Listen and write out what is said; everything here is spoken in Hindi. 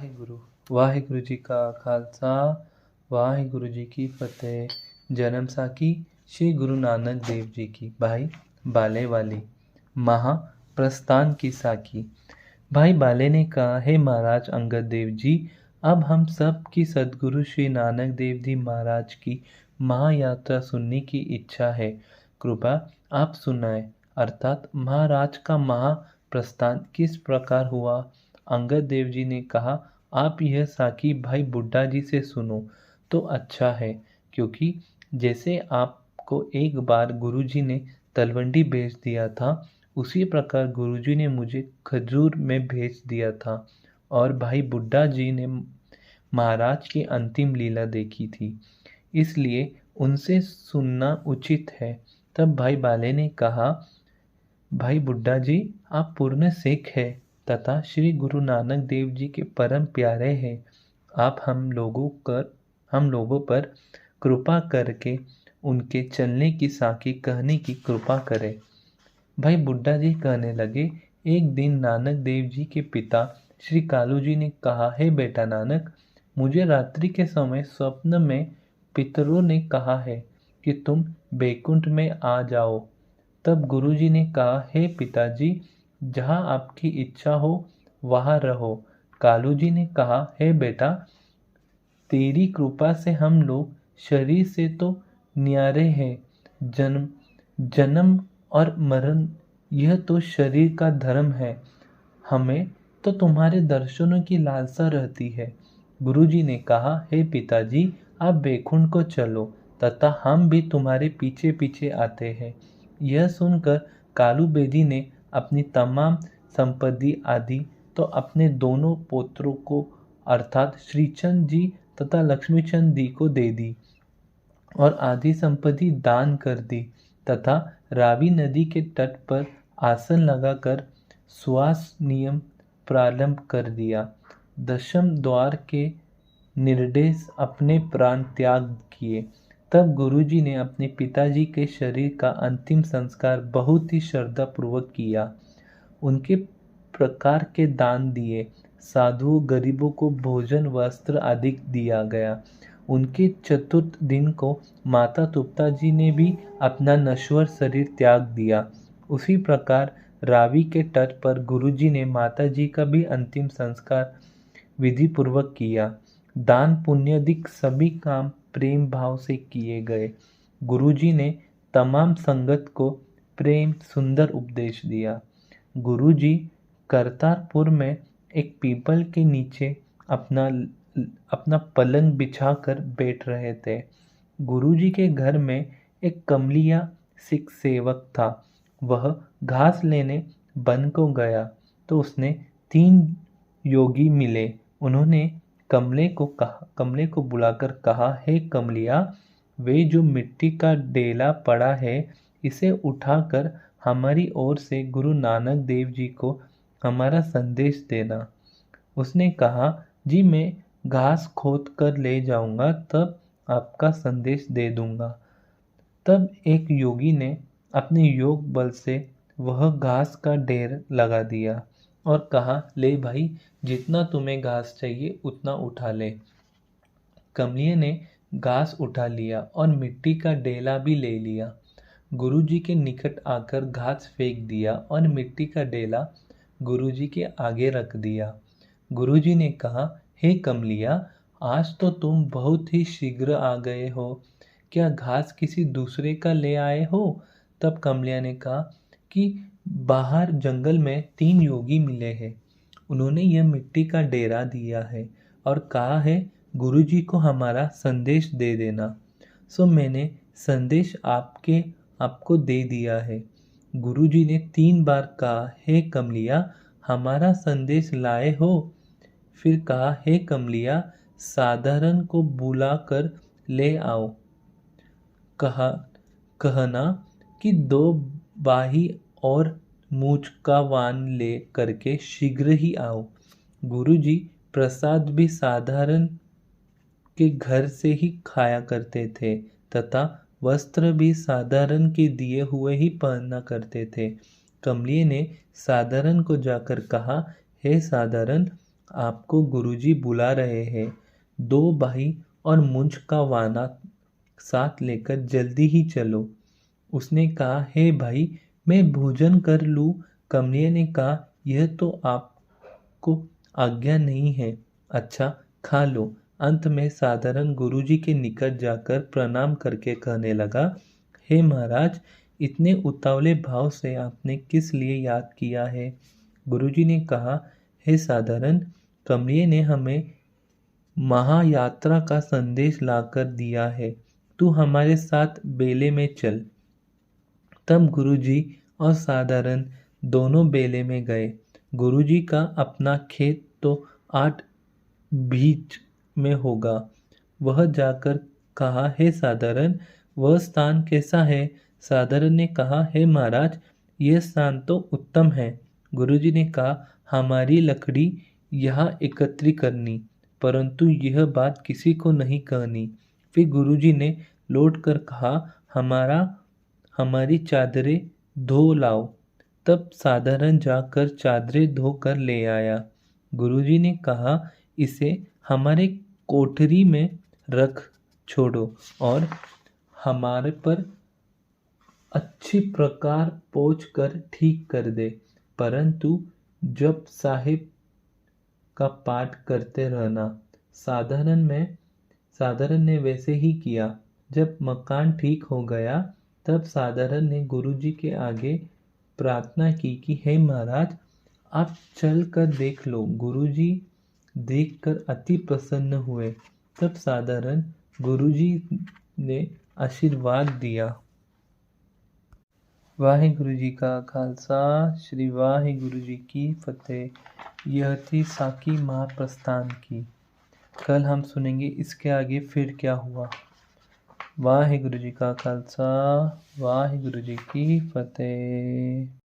ਵਾਹਿਗੁਰੂ ਵਾਹਿਗੁਰੂ ਜੀ ਕਾ ਖਾਲਸਾ ਵਾਹਿਗुरु जी की फतेह। जन्म साखी श्री गुरु नानक देव जी की। भाई बाले वाली महाप्रस्थान की साखी। भाई बाले ने कहा, हे महाराज अंगद देव जी, अब हम सब की सदगुरु श्री नानक देव जी महाराज की महायात्रा सुनने की इच्छा है। कृपा आप सुनाए, अर्थात महाराज का महाप्रस्थान किस प्रकार हुआ। अंगद देव जी ने कहा, आप यह साखी भाई बुड्ढा जी से सुनो तो अच्छा है, क्योंकि जैसे आपको एक बार गुरुजी ने तलवंडी भेज दिया था, उसी प्रकार गुरुजी ने मुझे खजूर में भेज दिया था और भाई बुड्ढा जी ने महाराज की अंतिम लीला देखी थी, इसलिए उनसे सुनना उचित है। तब भाई बाले ने कहा, भाई बुड्ढा जी, आप पूर्ण सिख हैं तथा श्री गुरु नानक देव जी के परम प्यारे हैं। आप हम लोगों पर कृपा करके उनके चलने की साखी कहने की कृपा करें। भाई बुड्ढा जी कहने लगे, एक दिन नानक देव जी के पिता श्री कालू जी ने कहा, हे बेटा नानक, मुझे रात्रि के समय स्वप्न में पितरों ने कहा है कि तुम बैकुंठ में आ जाओ। तब गुरुजी ने कहा, हे पिताजी, जहाँ आपकी इच्छा हो वहाँ रहो। कालू जी ने कहा, हे बेटा, तेरी कृपा से हम लोग शरीर से तो न्यारे हैं, जन्म और मरण यह तो शरीर का धर्म है, हमें तो तुम्हारे दर्शनों की लालसा रहती है। गुरुजी ने कहा, हे पिताजी, आप बैकुंठ को चलो तथा हम भी तुम्हारे पीछे पीछे आते हैं। यह सुनकर कालू बेदी ने अपनी तमाम संपत्ति आदि तो अपने दोनों पुत्रों को अर्थात श्रीचंद जी तथा लक्ष्मीचंद जी को दे दी और आधी संपत्ति दान कर दी तथा रावी नदी के तट पर आसन लगाकर श्वास नियम प्रारंभ कर दिया। दशम द्वार के निर्देश अपने प्राण त्याग किए। तब गुरुजी ने अपने पिताजी के शरीर का अंतिम संस्कार बहुत ही श्रद्धापूर्वक किया। उनके प्रकार के दान दिए, साधुओं गरीबों को भोजन वस्त्र आदि दिया गया। उनके चतुर्थ दिन को माता तुप्ता जी ने भी अपना नश्वर शरीर त्याग दिया। उसी प्रकार रावी के तट पर गुरुजी ने माता जी का भी अंतिम संस्कार विधि पूर्वक किया। दान पुण्यादिक सभी काम प्रेम भाव से किए गए। गुरुजी ने तमाम संगत को प्रेम सुंदर उपदेश दिया। गुरुजी करतारपुर में एक पीपल के नीचे अपना पलंग बिछाकर बैठ रहे थे। गुरुजी के घर में एक कमलिया सिख सेवक था। वह घास लेने वन को गया तो उसने 3 योगी मिले। उन्होंने कमले को बुलाकर कहा, हे कमलिया, वे जो मिट्टी का डेला पड़ा है, इसे उठाकर हमारी ओर से गुरु नानक देव जी को हमारा संदेश देना। उसने कहा, जी मैं घास खोद कर ले जाऊंगा, तब आपका संदेश दे दूंगा। तब एक योगी ने अपने योग बल से वह घास का ढेर लगा दिया और कहा, ले भाई, जितना तुम्हें घास चाहिए उतना उठा ले। कमलिया ने घास उठा लिया और मिट्टी का डेला भी ले लिया। गुरुजी के निकट आकर घास फेंक दिया और मिट्टी का डेला गुरुजी के आगे रख दिया। गुरुजी ने कहा, हे कमलिया, आज तो तुम बहुत ही शीघ्र आ गए हो, क्या घास किसी दूसरे का ले आए हो। तब कमलिया ने कहा कि बाहर जंगल में 3 योगी मिले हैं, उन्होंने यह मिट्टी का डेरा दिया है और कहा है गुरुजी को हमारा संदेश दे देना। सो मैंने संदेश आपको दे दिया है। गुरुजी ने 3 बार कहा, हे कमलिया, हमारा संदेश लाए हो। फिर कहा, हे कमलिया, साधारण को बुलाकर ले आओ। कहना कि 2 बाही और मूछ का वान ले करके शीघ्र ही आओ। गुरुजी प्रसाद भी साधारण के घर से ही खाया करते थे तथा वस्त्र भी साधारण के दिए हुए ही पहना करते थे। कमलिया ने साधारण को जाकर कहा, हे साधारण, आपको गुरुजी बुला रहे हैं। 2 भाई और मुंज का वाना साथ लेकर जल्दी ही चलो। उसने कहा, हे भाई, मैं भोजन कर लूँ। कमलिया ने कहा, यह तो आपको आज्ञा नहीं है। अच्छा, खा लो। अंत में साधारण गुरुजी के निकट जाकर प्रणाम करके कहने लगा, हे महाराज, इतने उतावले भाव से आपने किस लिए याद किया है? गुरुजी ने कहा, हे साधारण, कमलिया ने हमें महायात्रा का संदेश लाकर दिया है। तू हमारे साथ बेले में चल। तब गुरुजी और साधारण दोनों बेले में गए। गुरुजी का अपना खेत तो 8 बीच में होगा। वह जाकर कहा, हे साधारण, वह स्थान कैसा है? साधारण ने कहा, हे महाराज, यह स्थान तो उत्तम है। गुरुजी ने कहा, हमारी लकड़ी यहाँ एकत्रित करनी, परंतु यह बात किसी को नहीं कहनी। फिर गुरुजी ने लौट कर कहा, हमारी चादरें धो लाओ। तब साधारण जाकर चादरें धो कर ले आया। गुरुजी ने कहा, इसे हमारे कोठरी में रख छोड़ो और हमारे पर अच्छी प्रकार पोंछ कर ठीक कर दे, परंतु जप साहिब का पाठ करते रहना। साधारण ने वैसे ही किया। जब मकान ठीक हो गया, तब साधारण ने गुरुजी के आगे प्रार्थना की कि हे महाराज, आप चल कर देख लो। गुरुजी देखकर अति प्रसन्न हुए। तब साधारण गुरुजी ने आशीर्वाद दिया। वाहिगुरु जी का खालसा, श्री वाहिगुरु जी की फतेह। यह थी साकी महाप्रस्थान की। कल हम सुनेंगे इसके आगे फिर क्या हुआ। वाहिगुरु जी का खालसा, वाहिगुरु जी की फतेह।